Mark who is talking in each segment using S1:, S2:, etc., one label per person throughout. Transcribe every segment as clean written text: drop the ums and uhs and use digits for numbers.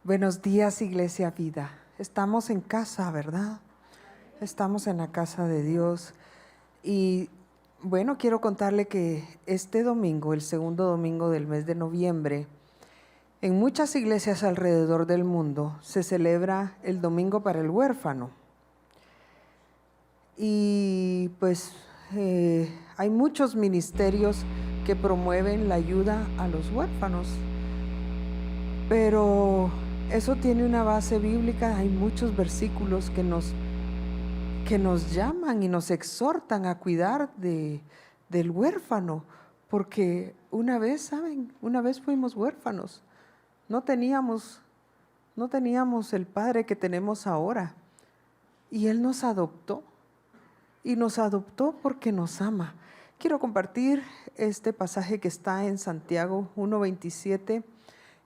S1: Buenos días, Iglesia Vida. Estamos en casa, ¿verdad? Estamos en la casa de Dios. Y bueno, quiero contarle que este domingo, el segundo domingo del mes de noviembre, en muchas iglesias alrededor del mundo se celebra el Domingo para el Huérfano. Y pues hay muchos ministerios que promueven la ayuda a los huérfanos. Pero eso tiene una base bíblica. Hay muchos versículos que nos llaman y nos exhortan a cuidar del huérfano, porque una vez, ¿saben? Una vez fuimos huérfanos. No teníamos el Padre que tenemos ahora. Y Él nos adoptó. Y nos adoptó porque nos ama. Quiero compartir este pasaje que está en Santiago 1:27,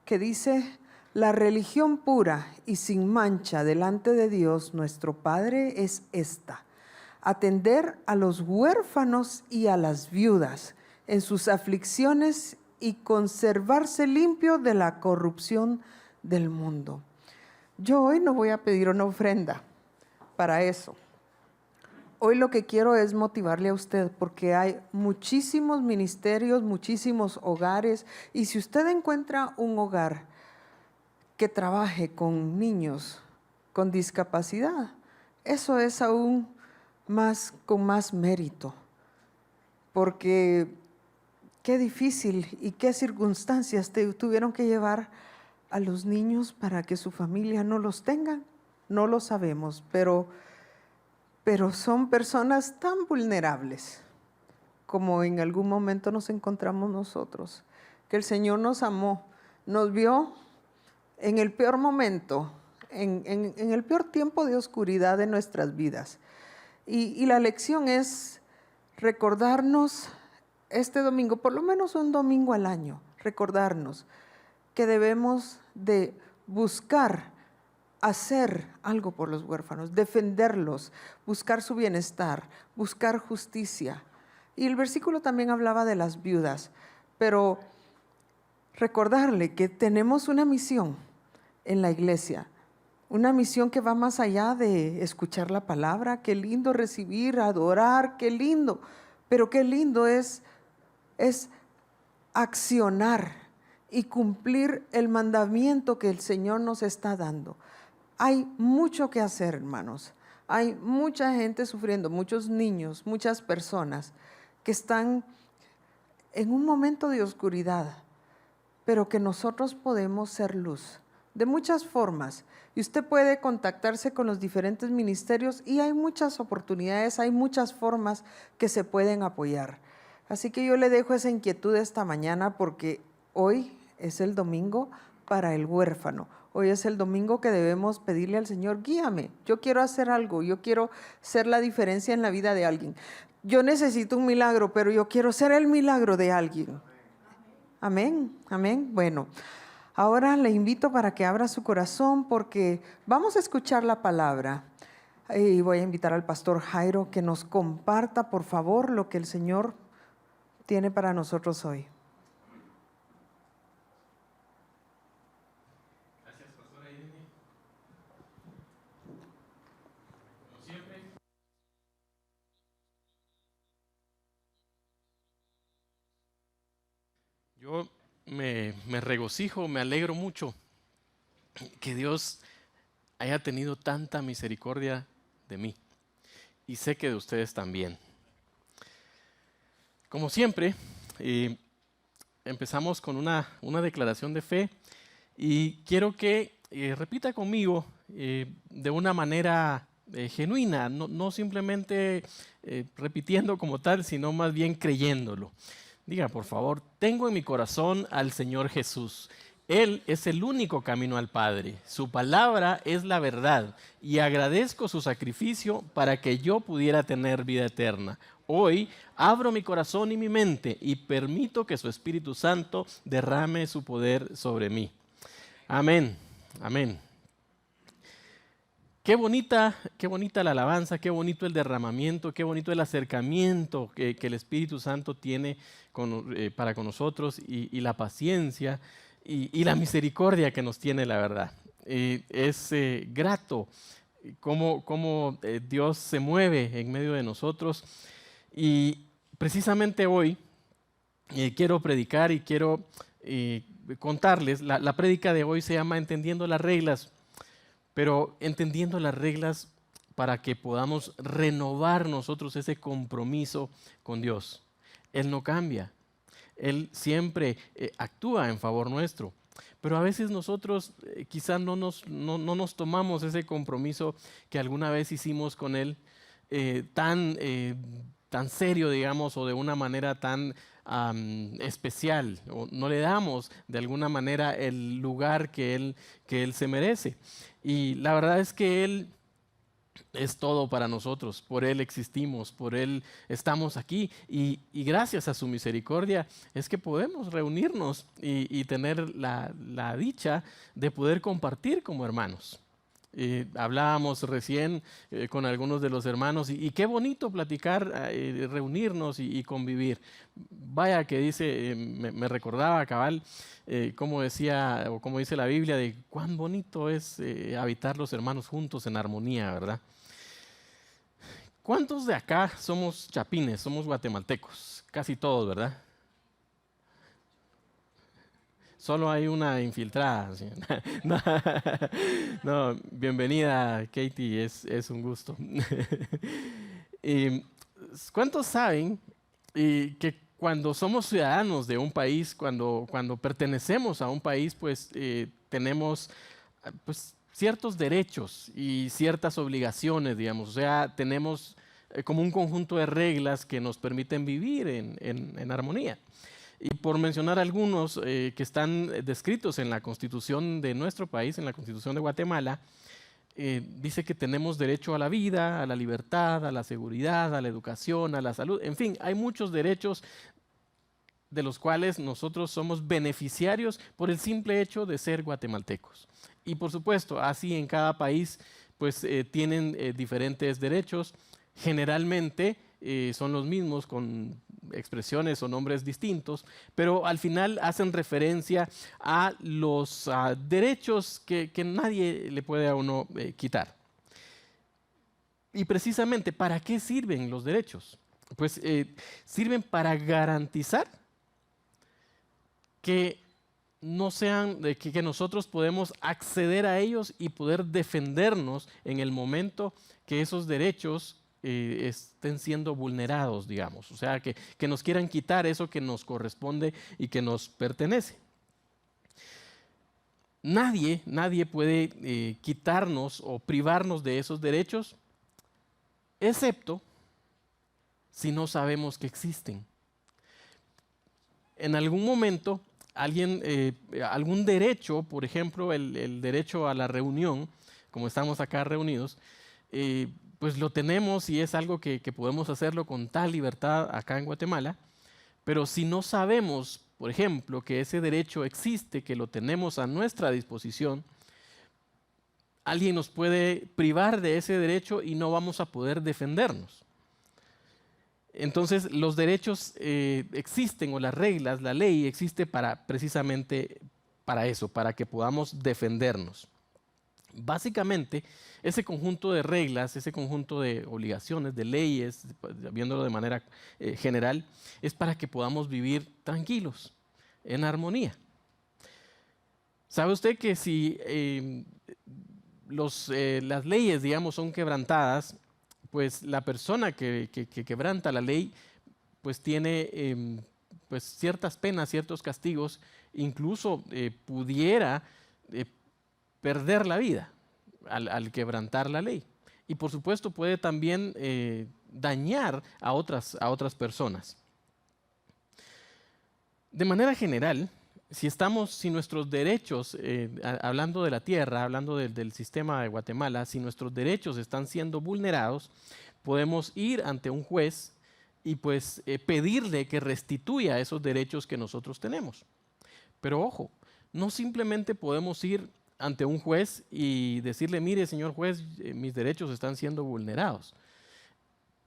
S1: que dice: la religión pura y sin mancha delante de Dios nuestro Padre es esta: atender a los huérfanos y a las viudas en sus aflicciones y conservarse limpio de la corrupción del mundo. Yo hoy no voy a pedir una ofrenda para eso. Hoy lo que quiero es motivarle a usted, porque hay muchísimos ministerios, muchísimos hogares, y si usted encuentra un hogar que trabaje con niños con discapacidad, eso es aún más, con más mérito, porque qué difícil y qué circunstancias tuvieron que llevar a los niños para que su familia no los tenga. No lo sabemos, pero son personas tan vulnerables como en algún momento nos encontramos nosotros, que el Señor nos amó, nos vio en el peor momento, en el peor tiempo de oscuridad de nuestras vidas. Y la lección es recordarnos este domingo, por lo menos un domingo al año, recordarnos que debemos de buscar hacer algo por los huérfanos, defenderlos, buscar su bienestar, buscar justicia. Y el versículo también hablaba de las viudas, pero recordarle que tenemos una misión en la iglesia, una misión que va más allá de escuchar la palabra. Qué lindo recibir, adorar, qué lindo, pero qué lindo es accionar y cumplir el mandamiento que el Señor nos está dando. Hay mucho que hacer, hermanos. Hay mucha gente sufriendo, muchos niños, muchas personas que están en un momento de oscuridad, pero que nosotros podemos ser luz de muchas formas. Y usted puede contactarse con los diferentes ministerios y hay muchas oportunidades, hay muchas formas que se pueden apoyar. Así que yo le dejo esa inquietud esta mañana, porque hoy es el domingo para el huérfano. Hoy es el domingo que debemos pedirle al Señor: guíame, yo quiero hacer algo, yo quiero ser la diferencia en la vida de alguien. Yo necesito un milagro, pero yo quiero ser el milagro de alguien. Amén, amén. Bueno, ahora le invito para que abra su corazón, porque vamos a escuchar la palabra. Y voy a invitar al pastor Jairo que nos comparta, por favor, lo que el Señor tiene para nosotros hoy.
S2: Yo me regocijo, me alegro mucho que Dios haya tenido tanta misericordia de mí, y sé que de ustedes también. Como siempre, empezamos con una declaración de fe, y quiero que repita conmigo de una manera genuina, no simplemente repitiendo como tal, sino más bien creyéndolo. Diga, por favor: tengo en mi corazón al Señor Jesús. Él es el único camino al Padre. Su palabra es la verdad, y agradezco su sacrificio para que yo pudiera tener vida eterna. Hoy abro mi corazón y mi mente y permito que su Espíritu Santo derrame su poder sobre mí. Amén, amén. Qué bonita la alabanza, qué bonito el derramamiento, qué bonito el acercamiento que el Espíritu Santo tiene para con nosotros, y la paciencia y la misericordia que nos tiene, la verdad. es grato cómo Dios se mueve en medio de nosotros. Y precisamente hoy quiero predicar y quiero contarles, la prédica de hoy se llama Entendiendo las reglas, pero entendiendo las reglas para que podamos renovar nosotros ese compromiso con Dios. Él no cambia, Él siempre actúa en favor nuestro. Pero a veces nosotros quizás no nos tomamos ese compromiso que alguna vez hicimos con Él tan serio, digamos, o de una manera tan especial, o no le damos de alguna manera el lugar que él se merece. Y la verdad es que Él es todo para nosotros, por Él existimos, por Él estamos aquí y gracias a su misericordia es que podemos reunirnos y tener la dicha de poder compartir como hermanos. Hablábamos recién con algunos de los hermanos y qué bonito platicar, reunirnos y convivir. Vaya que dice, me recordaba cabal, como decía o como dice la Biblia, de cuán bonito es habitar los hermanos juntos en armonía, ¿verdad? ¿Cuántos de acá somos chapines, somos guatemaltecos? Casi todos, ¿verdad? Solo hay una infiltrada. ¿Sí? No, no, bienvenida, Katie, es un gusto. Y, ¿cuántos saben que cuando somos ciudadanos de un país, cuando pertenecemos a un país, pues tenemos pues, ciertos derechos y ciertas obligaciones, digamos? O sea, tenemos como un conjunto de reglas que nos permiten vivir en armonía. Y por mencionar algunos que están descritos en la Constitución de nuestro país, en la Constitución de Guatemala, dice que tenemos derecho a la vida, a la libertad, a la seguridad, a la educación, a la salud. En fin, hay muchos derechos de los cuales nosotros somos beneficiarios por el simple hecho de ser guatemaltecos. Y por supuesto, así en cada país pues tienen diferentes derechos. Generalmente son los mismos con expresiones o nombres distintos, pero al final hacen referencia a los derechos que nadie le puede a uno quitar. Y precisamente, ¿para qué sirven los derechos? Pues sirven para garantizar que no sean, que nosotros podemos acceder a ellos y poder defendernos en el momento que esos derechos estén siendo vulnerados, digamos. O sea, que nos quieran quitar eso que nos corresponde y que nos pertenece. Nadie puede quitarnos o privarnos de esos derechos, excepto si no sabemos que existen. En algún momento, algún derecho, por ejemplo, el derecho a la reunión, como estamos acá reunidos, pues lo tenemos y es algo que podemos hacerlo con tal libertad acá en Guatemala, pero si no sabemos, por ejemplo, que ese derecho existe, que lo tenemos a nuestra disposición, alguien nos puede privar de ese derecho y no vamos a poder defendernos. Entonces, los derechos existen, o las reglas, la ley existe precisamente para eso, para que podamos defendernos. Básicamente, ese conjunto de reglas, ese conjunto de obligaciones, de leyes, viéndolo de manera general, es para que podamos vivir tranquilos, en armonía. ¿Sabe usted que si las leyes, digamos, son quebrantadas, pues la persona que quebranta la ley, pues tiene pues ciertas penas, ciertos castigos, incluso pudiera perder la vida al quebrantar la ley. Y por supuesto puede también dañar a otras personas. De manera general, si nuestros derechos, hablando de la tierra, hablando del sistema de Guatemala, si nuestros derechos están siendo vulnerados, podemos ir ante un juez y pues pedirle que restituya esos derechos que nosotros tenemos. Pero ojo, no simplemente podemos ir ante un juez y decirle, mire, señor juez, mis derechos están siendo vulnerados.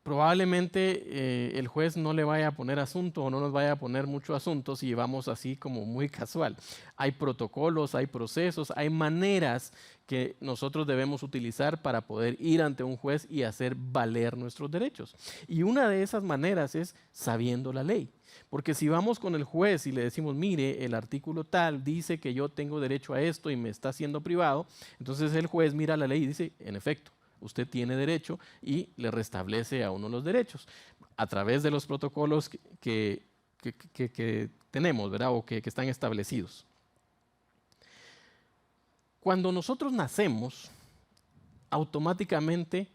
S2: probablemente el juez no le vaya a poner asunto o no nos vaya a poner mucho asunto si vamos así como muy casual. Hay protocolos, hay procesos, hay maneras que nosotros debemos utilizar para poder ir ante un juez y hacer valer nuestros derechos. Y una de esas maneras es sabiendo la ley. Porque si vamos con el juez y le decimos, mire, el artículo tal dice que yo tengo derecho a esto y me está siendo privado, entonces el juez mira la ley y dice, en efecto, usted tiene derecho, y le restablece a uno los derechos a través de los protocolos que tenemos, ¿verdad? O que están establecidos. Cuando nosotros nacemos, automáticamente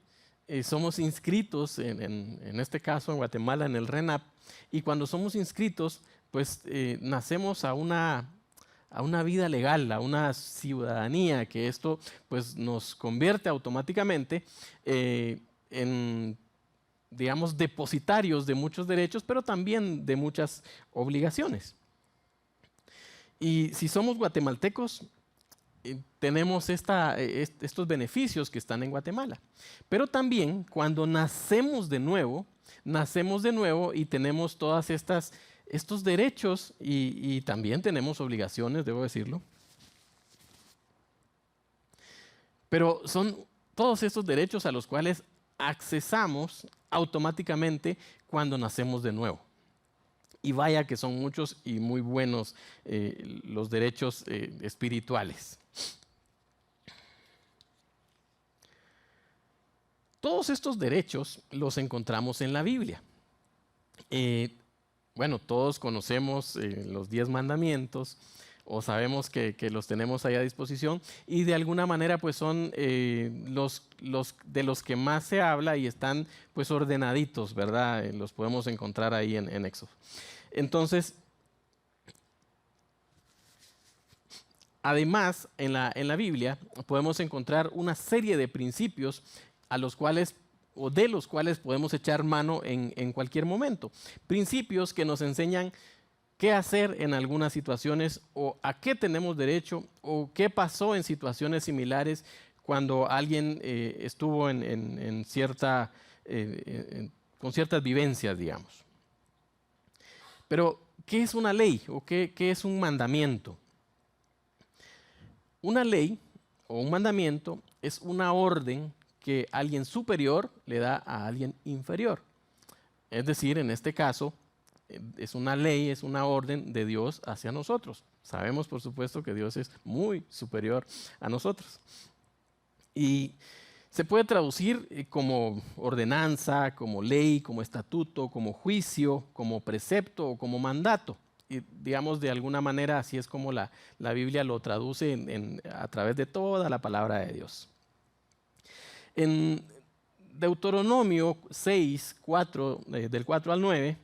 S2: somos inscritos, en este caso en Guatemala, en el RENAP, y cuando somos inscritos, pues nacemos a una vida legal, a una ciudadanía, que esto pues nos convierte automáticamente en, digamos, depositarios de muchos derechos, pero también de muchas obligaciones. Y si somos guatemaltecos, tenemos estos beneficios que están en Guatemala. Pero también cuando nacemos de nuevo y tenemos todas estos derechos y también tenemos obligaciones, debo decirlo. Pero son todos estos derechos a los cuales accesamos automáticamente cuando nacemos de nuevo. Y vaya que son muchos y muy buenos los derechos espirituales. Todos estos derechos los encontramos en la Biblia. Bueno, todos conocemos los 10 mandamientos, o sabemos que los tenemos ahí a disposición, y de alguna manera pues son los de los que más se habla y están pues ordenaditos, ¿verdad? Los podemos encontrar ahí en Éxodo. Entonces, además en la Biblia podemos encontrar una serie de principios a los cuales o de los cuales podemos echar mano en cualquier momento. Principios que nos enseñan qué hacer en algunas situaciones, o a qué tenemos derecho, o qué pasó en situaciones similares cuando alguien estuvo con ciertas vivencias, digamos. Pero, ¿qué es una ley o qué es un mandamiento? Una ley o un mandamiento es una orden que alguien superior le da a alguien inferior. Es decir, en este caso, es una ley, es una orden de Dios hacia nosotros. Sabemos, por supuesto, que Dios es muy superior a nosotros. Y se puede traducir como ordenanza, como ley, como estatuto, como juicio, como precepto o como mandato. Y digamos, de alguna manera, así es como la Biblia lo traduce a través de toda la palabra de Dios. En Deuteronomio 6, del 4 al 9,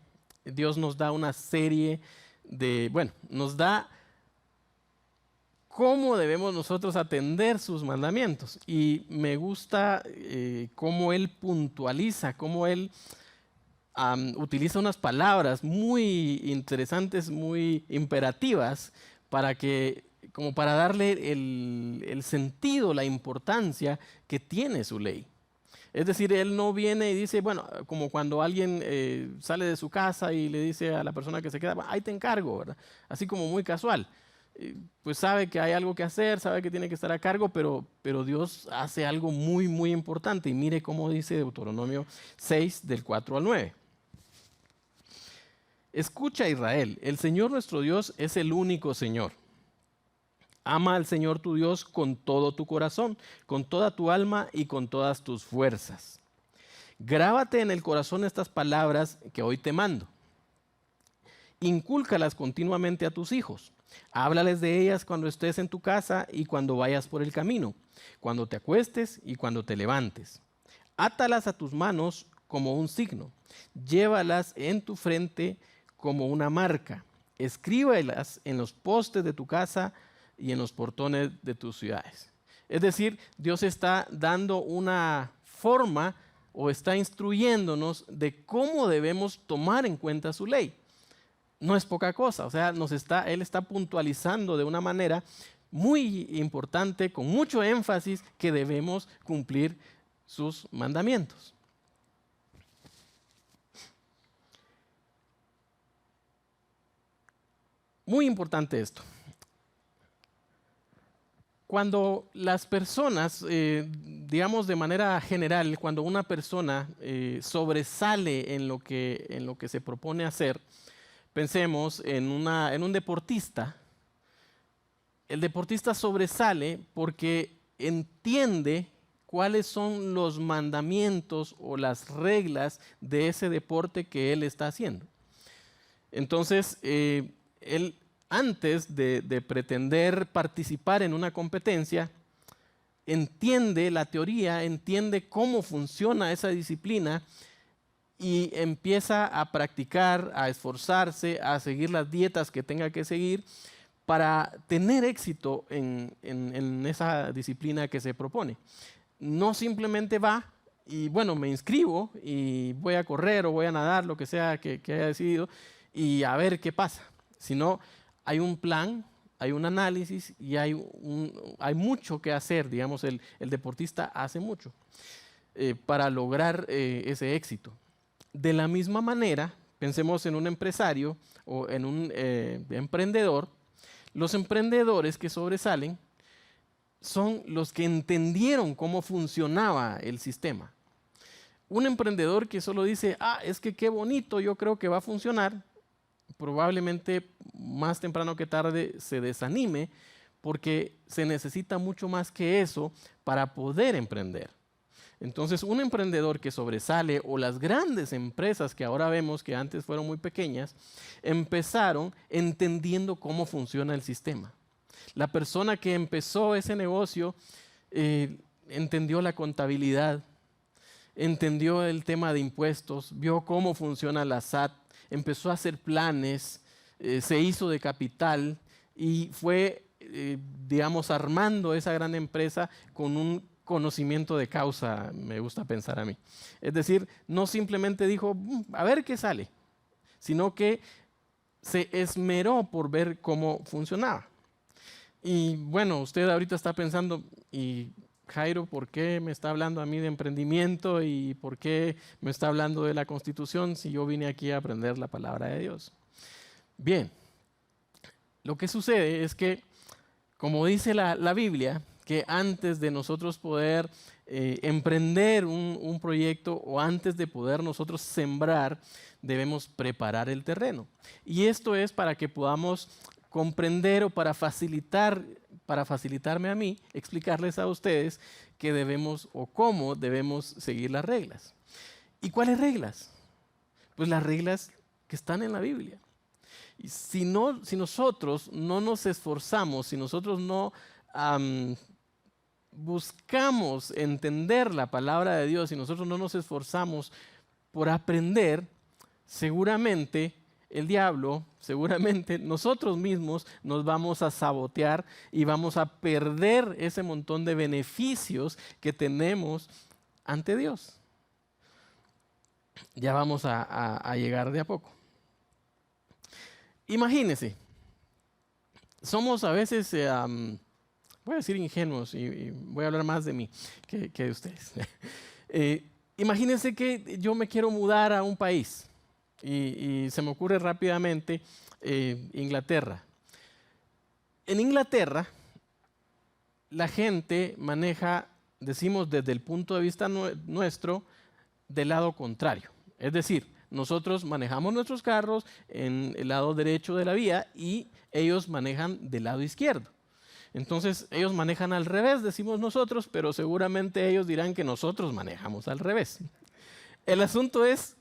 S2: Dios nos da una serie nos da cómo debemos nosotros atender sus mandamientos. Y me gusta cómo Él puntualiza, cómo Él utiliza unas palabras muy interesantes, muy imperativas, como para darle el sentido, la importancia que tiene su ley. Es decir, Él no viene y dice, bueno, como cuando alguien sale de su casa y le dice a la persona que se queda, ahí te encargo, ¿verdad? Así como muy casual. Pues sabe que hay algo que hacer, sabe que tiene que estar a cargo, pero Dios hace algo muy, muy importante. Y mire cómo dice Deuteronomio 6, del 4 al 9. Escucha, Israel, el Señor nuestro Dios es el único Señor. Ama al Señor tu Dios con todo tu corazón, con toda tu alma y con todas tus fuerzas. Grábate en el corazón estas palabras que hoy te mando. Incúlcalas continuamente a tus hijos. Háblales de ellas cuando estés en tu casa y cuando vayas por el camino, cuando te acuestes y cuando te levantes. Átalas a tus manos como un signo. Llévalas en tu frente como una marca. Escríbelas en los postes de tu casa y en los portones de tus ciudades. Es decir, Dios está dando una forma o está instruyéndonos de cómo debemos tomar en cuenta su ley. No es poca cosa, o sea, Él está puntualizando de una manera muy importante, con mucho énfasis, que debemos cumplir sus mandamientos. Muy importante esto. Cuando las personas, digamos de manera general, cuando una persona sobresale en lo que se propone hacer, pensemos en un deportista. El deportista sobresale porque entiende cuáles son los mandamientos o las reglas de ese deporte que él está haciendo. Entonces, él antes de pretender participar en una competencia, entiende la teoría, entiende cómo funciona esa disciplina y empieza a practicar, a esforzarse, a seguir las dietas que tenga que seguir para tener éxito en esa disciplina que se propone. No simplemente va y bueno, me inscribo y voy a correr o voy a nadar, lo que sea que haya decidido, y a ver qué pasa. Sino hay un plan, hay un análisis y hay mucho que hacer. Digamos, el deportista hace mucho para lograr ese éxito. De la misma manera, pensemos en un empresario o en un emprendedor. Los emprendedores que sobresalen son los que entendieron cómo funcionaba el sistema. Un emprendedor que solo dice, es que qué bonito, yo creo que va a funcionar, probablemente más temprano que tarde se desanime porque se necesita mucho más que eso para poder emprender. Entonces, un emprendedor que sobresale o las grandes empresas que ahora vemos que antes fueron muy pequeñas, empezaron entendiendo cómo funciona el sistema. La persona que empezó ese negocio entendió la contabilidad, entendió el tema de impuestos, vio cómo funciona la SAT, empezó a hacer planes, se hizo de capital y fue, digamos, armando esa gran empresa con un conocimiento de causa, me gusta pensar a mí. Es decir, no simplemente dijo, a ver qué sale, sino que se esmeró por ver cómo funcionaba. Y bueno, usted ahorita está pensando, y Jairo, ¿por qué me está hablando a mí de emprendimiento y por qué me está hablando de la Constitución si yo vine aquí a aprender la palabra de Dios? Bien, lo que sucede es que, como dice la Biblia, que antes de nosotros poder emprender un proyecto o antes de poder nosotros sembrar, debemos preparar el terreno. Y esto es para que podamos comprender o para facilitarme a mí, explicarles a ustedes que debemos o cómo debemos seguir las reglas. ¿Y cuáles reglas? Pues las reglas que están en la Biblia. Y si nosotros no nos esforzamos, si nosotros no buscamos entender la palabra de Dios, si nosotros no nos esforzamos por aprender, seguramente el diablo, seguramente nosotros mismos nos vamos a sabotear y vamos a perder ese montón de beneficios que tenemos ante Dios. Ya vamos a llegar de a poco. Imagínense, somos a veces, voy a decir ingenuos y voy a hablar más de mí que de ustedes. Imagínense que yo me quiero mudar a un país. Y se me ocurre rápidamente Inglaterra. En Inglaterra, la gente maneja, decimos desde el punto de vista nuestro, del lado contrario. Es decir, nosotros manejamos nuestros carros en el lado derecho de la vía y ellos manejan del lado izquierdo. Entonces, ellos manejan al revés, decimos nosotros, pero seguramente ellos dirán que nosotros manejamos al revés. El asunto es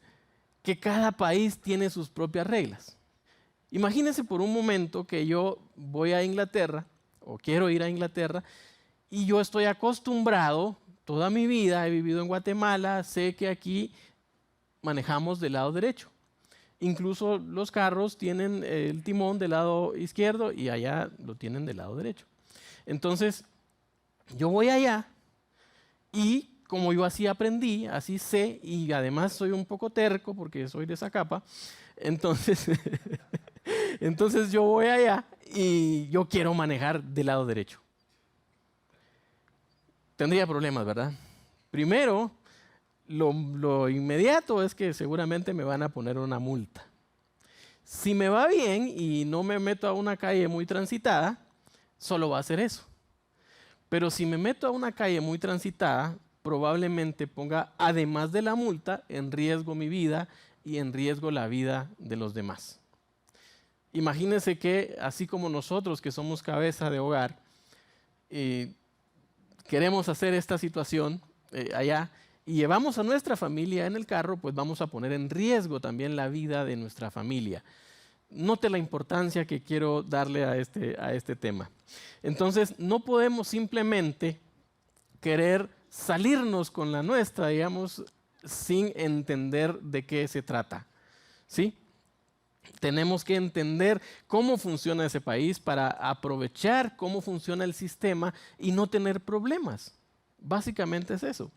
S2: que cada país tiene sus propias reglas. Imagínense por un momento que yo voy a Inglaterra o quiero ir a Inglaterra y yo estoy acostumbrado, toda mi vida he vivido en Guatemala, sé que aquí manejamos del lado derecho. Incluso los carros tienen el timón del lado izquierdo y allá lo tienen del lado derecho. Entonces, yo voy allá y como yo así aprendí, así sé, y además soy un poco terco porque soy de Zacapa, entonces, entonces yo voy allá y yo quiero manejar del lado derecho. Tendría problemas, ¿verdad? Primero, lo inmediato es que seguramente me van a poner una multa. Si me va bien y no me meto a una calle muy transitada, solo va a hacer eso. Pero si me meto a una calle muy transitada, probablemente ponga, además de la multa, en riesgo mi vida y en riesgo la vida de los demás. Imagínense que, así como nosotros que somos cabeza de hogar, queremos hacer esta situación allá y llevamos a nuestra familia en el carro, pues vamos a poner en riesgo también la vida de nuestra familia. Note la importancia que quiero darle a este tema. Entonces, no podemos simplemente querer salirnos con la nuestra, digamos, sin entender de qué se trata. ¿Sí? Tenemos que entender cómo funciona ese país para aprovechar cómo funciona el sistema y no tener problemas. Básicamente es eso.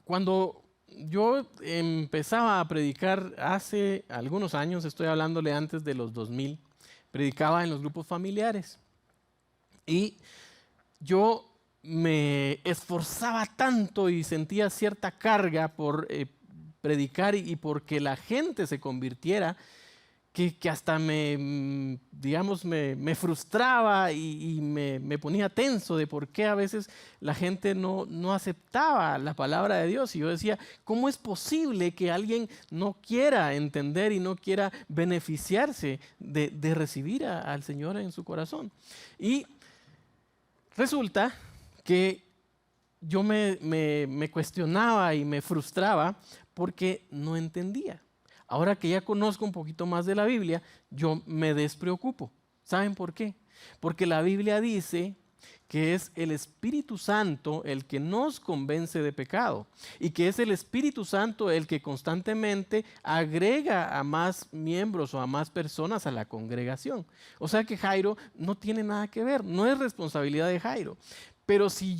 S2: Cuando yo empezaba a predicar hace algunos años, estoy hablándole antes de los 2000, predicaba en los grupos familiares. Y yo me esforzaba tanto y sentía cierta carga por predicar y porque la gente se convirtiera, que hasta digamos, me frustraba y me ponía tenso de por qué a veces la gente no aceptaba la palabra de Dios. Y yo decía, ¿cómo es posible que alguien no quiera entender y no quiera beneficiarse de recibir al Señor en su corazón? Y resulta que yo me cuestionaba y me frustraba porque no entendía. Ahora que ya conozco un poquito más de la Biblia, yo me despreocupo. ¿Saben por qué? Porque la Biblia dice que es el Espíritu Santo el que nos convence de pecado y que es el Espíritu Santo el que constantemente agrega a más miembros o a más personas a la congregación. O sea que Jairo no tiene nada que ver, no es responsabilidad de Jairo. Pero si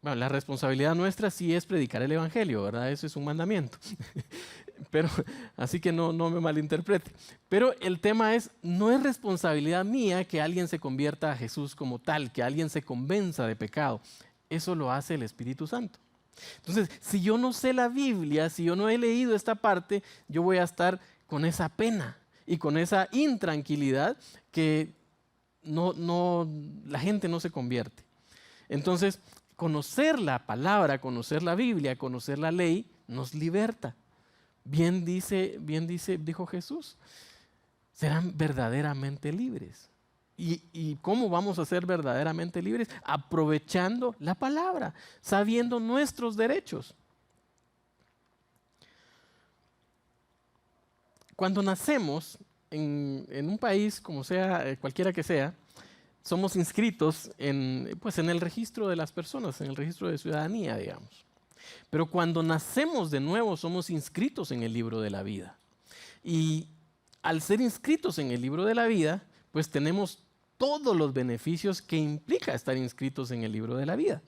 S2: bueno, la responsabilidad nuestra sí es predicar el Evangelio, ¿verdad? Eso es un mandamiento. Pero, así que no me malinterprete. Pero el tema es, no es responsabilidad mía que alguien se convierta a Jesús como tal, que alguien se convenza de pecado. Eso lo hace el Espíritu Santo. Entonces, si yo no sé la Biblia, si yo no he leído esta parte, yo voy a estar con esa pena y con esa intranquilidad que la gente no se convierte. Entonces, conocer la palabra, conocer la Biblia, conocer la ley, nos liberta. Bien dijo Jesús, serán verdaderamente libres. ¿Y cómo vamos a ser verdaderamente libres? Aprovechando la palabra, sabiendo nuestros derechos. Cuando nacemos en un país, como sea, cualquiera que sea, somos inscritos en el registro de las personas, en el registro de ciudadanía, digamos. Pero cuando nacemos de nuevo somos inscritos en el libro de la vida. Y al ser inscritos en el libro de la vida, pues tenemos todos los beneficios que implica estar inscritos en el libro de la vida.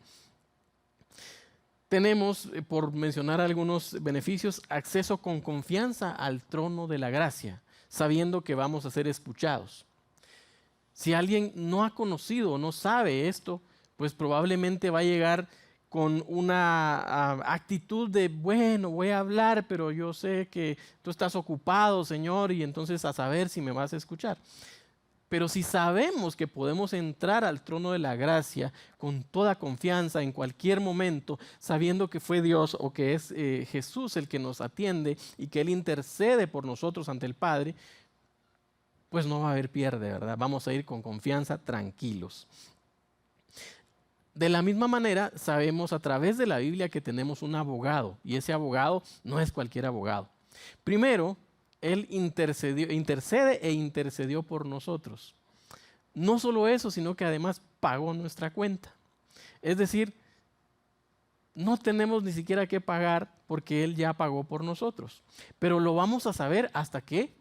S2: Tenemos, por mencionar algunos beneficios, acceso con confianza al trono de la gracia, sabiendo que vamos a ser escuchados. Si alguien no ha conocido o no sabe esto, pues probablemente va a llegar con una actitud de, bueno, voy a hablar, pero yo sé que tú estás ocupado, Señor, y entonces a saber si me vas a escuchar. Pero si sabemos que podemos entrar al trono de la gracia con toda confianza en cualquier momento, sabiendo que fue Dios o que es Jesús el que nos atiende y que Él intercede por nosotros ante el Padre, pues no va a haber pierde, ¿verdad? Vamos a ir con confianza, tranquilos. De la misma manera, sabemos a través de la Biblia que tenemos un abogado, y ese abogado no es cualquier abogado. Primero, Él intercede e intercedió por nosotros. No solo eso, sino que además pagó nuestra cuenta. Es decir, no tenemos ni siquiera que pagar porque Él ya pagó por nosotros. Pero lo vamos a saber hasta que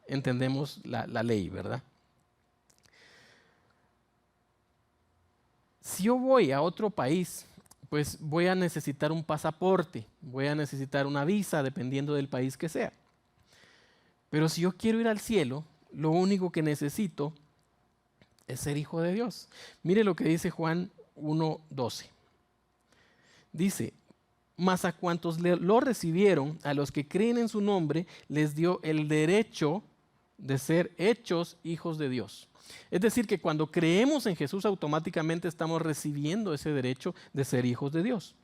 S2: entendemos la ley, ¿verdad? Si yo voy a otro país, pues voy a necesitar un pasaporte, voy a necesitar una visa, dependiendo del país que sea. Pero si yo quiero ir al cielo, lo único que necesito es ser hijo de Dios. Mire lo que dice Juan 1:12. Dice, mas a cuantos lo recibieron, a los que creen en su nombre, les dio el derecho de ser hechos hijos de Dios. Es decir, que cuando creemos en Jesús automáticamente estamos recibiendo ese derecho de ser hijos de Dios.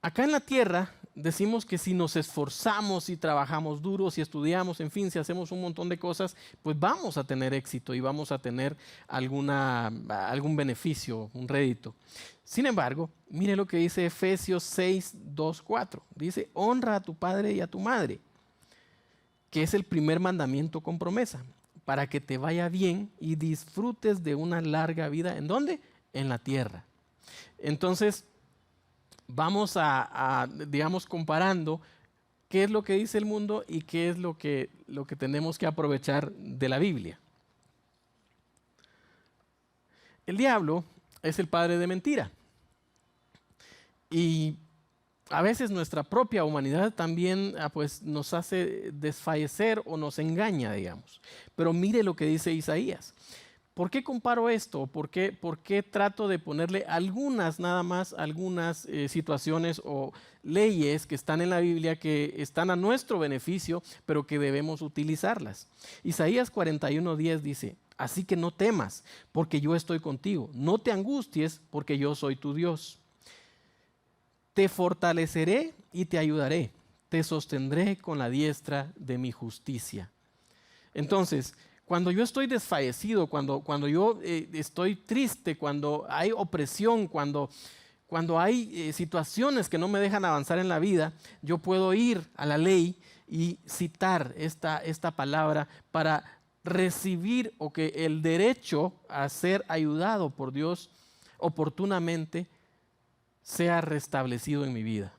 S2: Acá en la tierra decimos que si nos esforzamos, si trabajamos duro, si estudiamos, en fin, si hacemos un montón de cosas, pues vamos a tener éxito y vamos a tener algún beneficio, un rédito. Sin embargo, mire lo que dice Efesios 6, 2, 4. Dice, honra a tu padre y a tu madre, que es el primer mandamiento con promesa, para que te vaya bien y disfrutes de una larga vida. ¿En dónde? En la tierra. Entonces, vamos digamos, comparando qué es lo que dice el mundo y qué es lo que tenemos que aprovechar de la Biblia. El diablo es el padre de mentira. Y a veces nuestra propia humanidad también pues, nos hace desfallecer o nos engaña, digamos. Pero mire lo que dice Isaías. ¿Por qué comparo esto? ¿Por qué trato de ponerle nada más algunas situaciones o leyes que están en la Biblia que están a nuestro beneficio, pero que debemos utilizarlas? Isaías 41:10 dice, así que no temas, porque yo estoy contigo. No te angusties, porque yo soy tu Dios. Te fortaleceré y te ayudaré. Te sostendré con la diestra de mi justicia. Entonces, cuando yo estoy desfallecido, cuando yo estoy triste, cuando hay opresión, cuando hay situaciones que no me dejan avanzar en la vida, yo puedo ir a la ley y citar esta palabra para recibir o que el derecho a ser ayudado por Dios oportunamente sea restablecido en mi vida.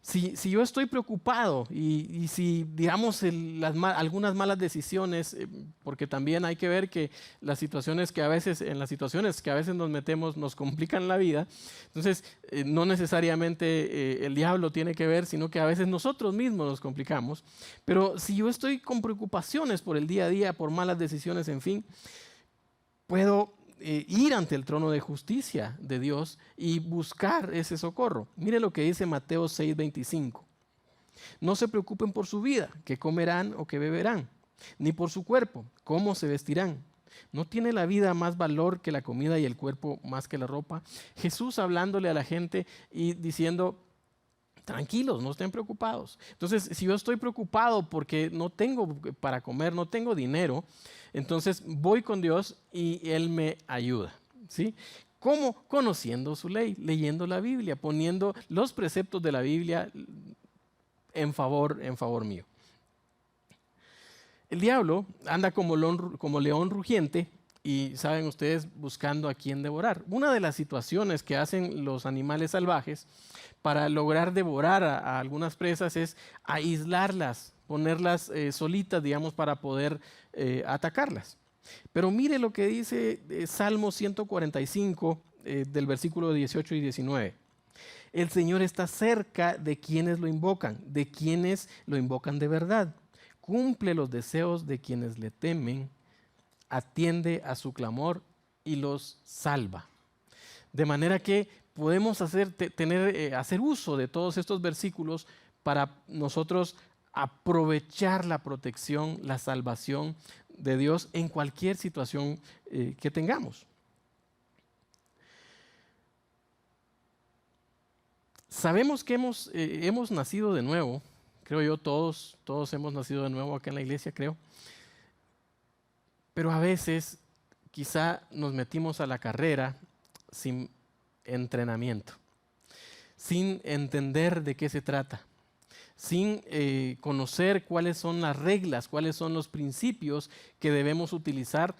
S2: Si yo estoy preocupado y si, digamos, algunas malas decisiones, porque también hay que ver que en las situaciones que a veces nos metemos nos complican la vida, entonces no necesariamente el diablo tiene que ver, sino que a veces nosotros mismos nos complicamos. Pero si yo estoy con preocupaciones por el día a día, por malas decisiones, en fin, puedo ir ante el trono de justicia de Dios y buscar ese socorro. Mire lo que dice Mateo 6:25. No se preocupen por su vida, qué comerán o qué beberán, ni por su cuerpo, cómo se vestirán. ¿No tiene la vida más valor que la comida y el cuerpo más que la ropa? Jesús hablándole a la gente y diciendo, tranquilos, no estén preocupados. Entonces, si yo estoy preocupado porque no tengo para comer, no tengo dinero, entonces voy con Dios y Él me ayuda, ¿sí? ¿Cómo? Conociendo su ley, leyendo la Biblia, poniendo los preceptos de la Biblia en favor mío. El diablo anda como león rugiente y saben ustedes buscando a quién devorar. Una de las situaciones que hacen los animales salvajes para lograr devorar a algunas presas es aislarlas, ponerlas solitas, digamos, para poder atacarlas. Pero mire lo que dice Salmo 145 del versículo 18 y 19. El Señor está cerca de quienes lo invocan de verdad. Cumple los deseos de quienes le temen, atiende a su clamor y los salva. De manera que podemos hacer uso de todos estos versículos para nosotros aprovechar la protección, la salvación de Dios en cualquier situación que tengamos. Sabemos que hemos nacido de nuevo, creo yo, todos hemos nacido de nuevo acá en la iglesia, creo. Pero a veces quizá nos metimos a la carrera sin entrenamiento, sin entender de qué se trata, sin conocer cuáles son las reglas, cuáles son los principios que debemos utilizar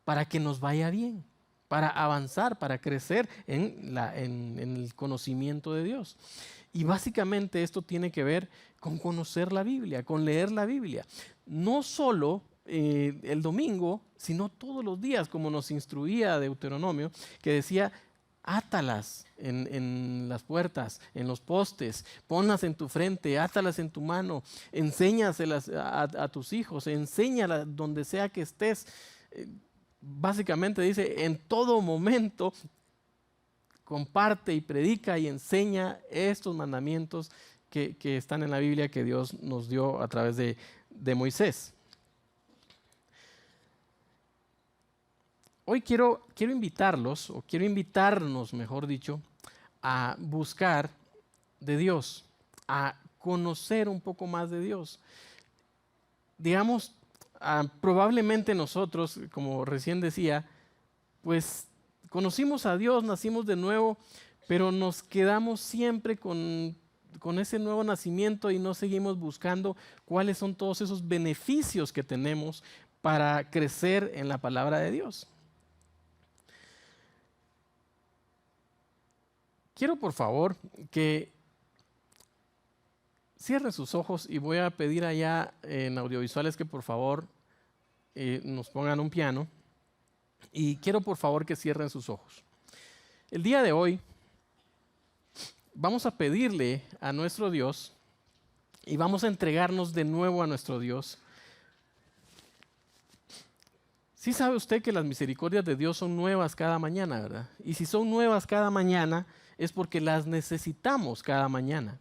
S2: para que nos vaya bien, para avanzar, para crecer en el conocimiento de Dios. Y básicamente esto tiene que ver con conocer la Biblia, con leer la Biblia. No solo el domingo, sino todos los días, como nos instruía Deuteronomio, que decía, átalas en las puertas, en los postes, ponlas en tu frente, átalas en tu mano, enséñaselas a tus hijos, enséñalas donde sea que estés. Básicamente dice, en todo momento, comparte y predica y enseña estos mandamientos que están en la Biblia que Dios nos dio a través de Moisés. Hoy quiero invitarlos, o quiero invitarnos, mejor dicho, a buscar de Dios, a conocer un poco más de Dios. Digamos, probablemente nosotros, como recién decía, pues conocimos a Dios, nacimos de nuevo, pero nos quedamos siempre con ese nuevo nacimiento y no seguimos buscando cuáles son todos esos beneficios que tenemos para crecer en la palabra de Dios. Quiero, por favor, que cierren sus ojos y voy a pedir allá en audiovisuales que por favor nos pongan un piano. Y quiero por favor que cierren sus ojos. El día de hoy vamos a pedirle a nuestro Dios y vamos a entregarnos de nuevo a nuestro Dios. Sí sabe usted que las misericordias de Dios son nuevas cada mañana, ¿verdad? Y si son nuevas cada mañana es porque las necesitamos cada mañana.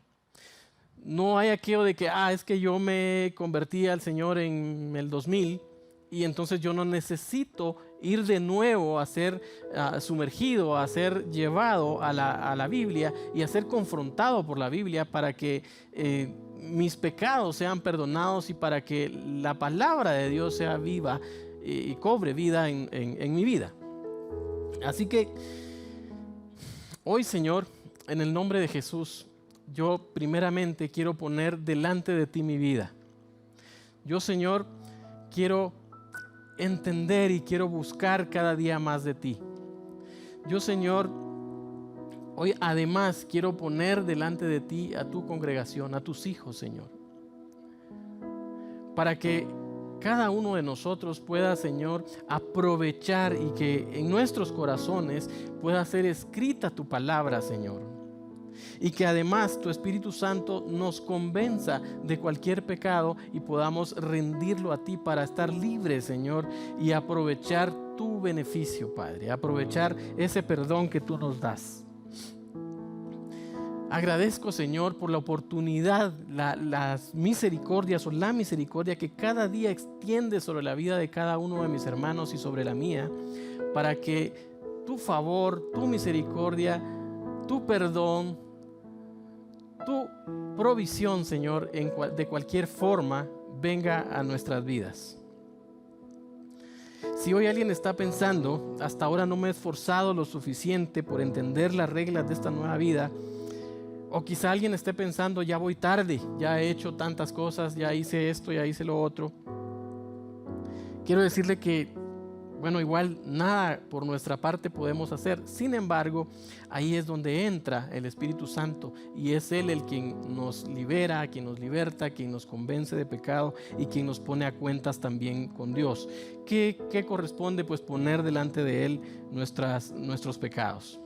S2: No hay aquello de que, es que yo me convertí al Señor en el 2000 y entonces yo no necesito ir de nuevo a ser sumergido, a ser llevado a la Biblia y a ser confrontado por la Biblia para que mis pecados sean perdonados y para que la palabra de Dios sea viva y cobre vida en mi vida. Así que hoy, Señor, en el nombre de Jesús, yo primeramente quiero poner delante de ti mi vida. Yo, Señor, quiero entender y quiero buscar cada día más de ti. Yo, Señor, hoy además quiero poner delante de ti a tu congregación, a tus hijos, Señor, para que cada uno de nosotros pueda, Señor, aprovechar y que en nuestros corazones pueda ser escrita tu palabra, Señor. Y que además tu Espíritu Santo nos convenza de cualquier pecado y podamos rendirlo a ti para estar libres, Señor, y aprovechar tu beneficio, Padre, aprovechar ese perdón que tú nos das. Agradezco, Señor, por la oportunidad, las misericordias o la misericordia que cada día extiende sobre la vida de cada uno de mis hermanos y sobre la mía, para que tu favor, tu misericordia, tu perdón, tu provisión, Señor, de cualquier forma venga a nuestras vidas. Si hoy alguien está pensando, hasta ahora no me he esforzado lo suficiente por entender las reglas de esta nueva vida, o quizá alguien esté pensando, ya voy tarde, ya he hecho tantas cosas, ya hice esto, ya hice lo otro. Quiero decirle que, bueno, igual nada por nuestra parte podemos hacer. Sin embargo, ahí es donde entra el Espíritu Santo y es Él el quien nos libera, quien nos liberta, quien nos convence de pecado y quien nos pone a cuentas también con Dios. ¿Qué corresponde? Pues poner delante de Él nuestros pecados.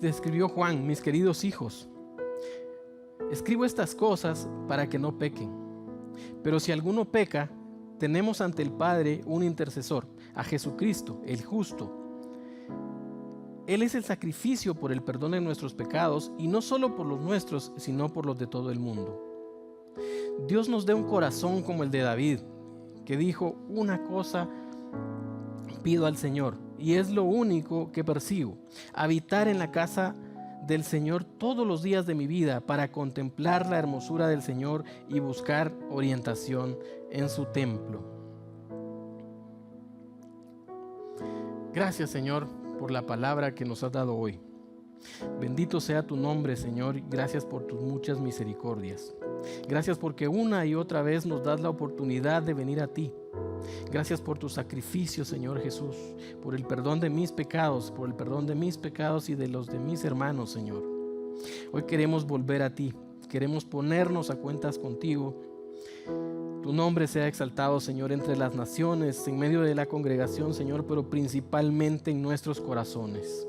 S2: Describió Juan: mis queridos hijos, escribo estas cosas para que no pequen. Pero si alguno peca, tenemos ante el Padre un intercesor, a Jesucristo, el justo. Él es el sacrificio por el perdón de nuestros pecados, y no solo por los nuestros, sino por los de todo el mundo. Dios nos dé un corazón como el de David, que dijo: una cosa pido al Señor, y es lo único que persigo: habitar en la casa del Señor todos los días de mi vida, para contemplar la hermosura del Señor y buscar orientación en su templo. Gracias, Señor, por la palabra que nos has dado hoy. Bendito sea tu nombre, Señor, y gracias por tus muchas misericordias. Gracias porque una y otra vez nos das la oportunidad de venir a ti. Gracias por tu sacrificio, Señor Jesús, por el perdón de mis pecados, por el perdón de mis pecados y de los de mis hermanos, Señor. Hoy queremos volver a ti, queremos ponernos a cuentas contigo. Tu nombre sea exaltado, Señor, entre las naciones, en medio de la congregación, Señor, pero principalmente en nuestros corazones.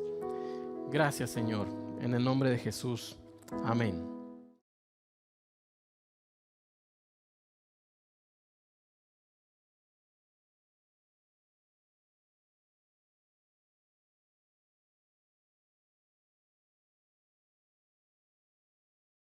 S2: Gracias, Señor, en el nombre de Jesús. Amén.